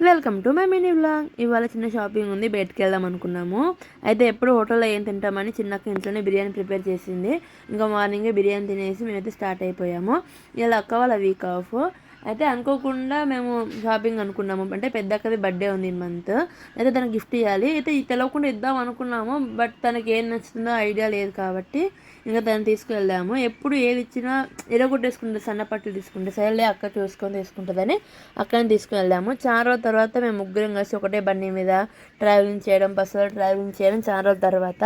Welcome to my mini vlog. ఇవాళ చిన్న shopping ఉంది, బయటకు వెళ్దాం అనుకున్నాము. అయితే ఎప్పుడు హోటల్లో ఏం తింటామని చిన్నక్క ఇంట్లోనే బిర్యానీ ప్రిపేర్ చేసింది. ఇంకా మార్నింగే బిర్యానీ తినేసి మేమైతే స్టార్ట్ అయిపోయాము. ఇలా అక్క వాళ్ళ వీక్ ఆఫ్. అయితే అనుకోకుండా మేము షాపింగ్ అనుకున్నాము, అంటే పెద్ద అక్కది బర్త్డే ఉంది ఈ మంత్. అయితే తనకు గిఫ్ట్ ఇవ్వాలి, అయితే తెలియకుండా ఇద్దాం అనుకున్నాము. బట్ తనకి ఏం నచ్చుతుందో ఐడియా లేదు కాబట్టి ఇంకా తను తీసుకువెళ్దాము. ఎప్పుడు ఏది ఇచ్చినా ఎరగొట్టేసుకుంటే సన్నపట్లు తీసుకుంటే సరేలే అక్క చూసుకొని తీసుకుంటుందని అక్కడిని తీసుకువెళ్దాము. చాలా రోజుల తర్వాత మేము ముగ్గురం కలిసి ఒకటే బండి మీద ట్రావెలింగ్ చేయడం, బస్సులో ట్రావెలింగ్ చేయడం చాలా రోజుల తర్వాత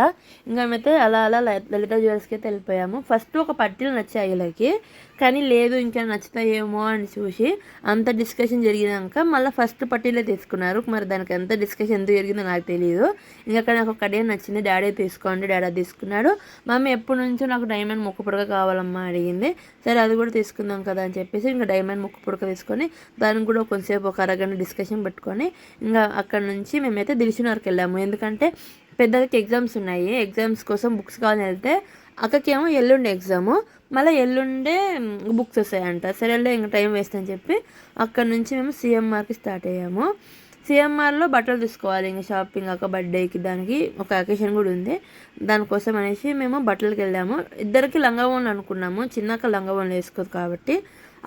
ఇంకా మేమైతే అలా లలిత జ్యువెల్స్కి అయితే వెళ్ళిపోయాము. ఫస్ట్ ఒక పట్టీలు నచ్చాయి వీళ్ళకి, కానీ లేదు ఇంకా నచ్చుతాయేమో అని చూసి అంత డిస్కషన్ జరిగినాక మళ్ళీ ఫస్ట్ పట్టీలే తీసుకున్నారు. మరి దానికి ఎంత డిస్కషన్ ఎందుకు జరిగిందో నాకు తెలియదు. ఇంకా అక్కడ నాకు ఒక కడియం నచ్చింది, డాడీ తీసుకోండి, డాడీ తీసుకున్నాడు. మమ్మీ ఎప్పటి నుంచో నాకు డైమండ్ ముక్కు పుడక కావాలమ్మా అడిగింది. సరే అది కూడా తీసుకుందాం కదా అని చెప్పేసి ఇంకా డైమండ్ ముక్కు పుడక తీసుకొని దానికి కూడా కొంచెంసేపు ఒక అరగంట డిస్కషన్ పెట్టుకొని ఇంకా అక్కడ నుంచి మేమైతే దిల్సుఖ్నగర్కి వెళ్ళాము. ఎందుకంటే పెద్దకి ఎగ్జామ్స్ ఉన్నాయి, ఎగ్జామ్స్ కోసం బుక్స్ కావాలని వెళ్తే అక్కకేమో ఎల్లుండే ఎగ్జాము, మళ్ళీ ఎల్లుండే బుక్స్ వస్తాయంట. సరేలే ఇంకా టైం వేస్ట్ అని చెప్పి అక్కడ నుంచి మేము సిఎంఆర్కి స్టార్ట్ అయ్యాము. సిఎంఆర్లో బట్టలు తీసుకోవాలి, ఇంకా షాపింగ్ అక్క బర్త్డేకి దానికి ఒక అకేషన్ కూడా ఉంది. దానికోసం అనేసి మేము బట్టలకి వెళ్ళాము. ఇద్దరికి లంగావోన్లు అనుకున్నాము, చిన్నక్క లంగావోన్లు వేసుకోదు కాబట్టి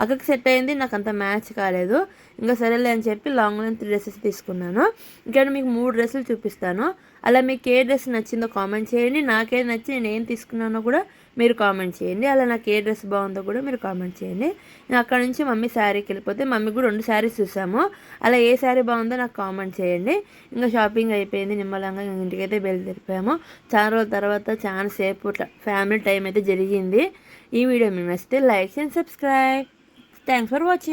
అక్కకి సెట్ అయింది, నాకు అంత మ్యాచ్ కాలేదు. ఇంకా సరేలే అని చెప్పి లాంగ్ లైన్ 3 డ్రెస్సెస్ తీసుకున్నాను. ఇంకా మీకు 3 డ్రెస్సులు చూపిస్తాను. అలా మీకు ఏ డ్రెస్ నచ్చిందో కామెంట్ చేయండి, నాకేది నచ్చి నేను ఏం తీసుకున్నానో కూడా మీరు కామెంట్ చేయండి. అలా నాకు ఏ డ్రెస్ బాగుందో కూడా మీరు కామెంట్ చేయండి. నేను అక్కడ నుంచి మమ్మీ శారీకి వెళ్ళిపోతే మమ్మీకి కూడా 2 శారీస్ చూసాము. అలా ఏ శారీ బాగుందో నాకు కామెంట్ చేయండి. ఇంకా షాపింగ్ అయిపోయింది, నిమ్మలంగా ఇంటికైతే బయలుదేరిపోయాము. చాలా రోజుల తర్వాత చాలా సేపు ఫ్యామిలీ టైం అయితే జరిగింది. ఈ వీడియో మీకు నచ్చితే like and subscribe. Thanks for watching.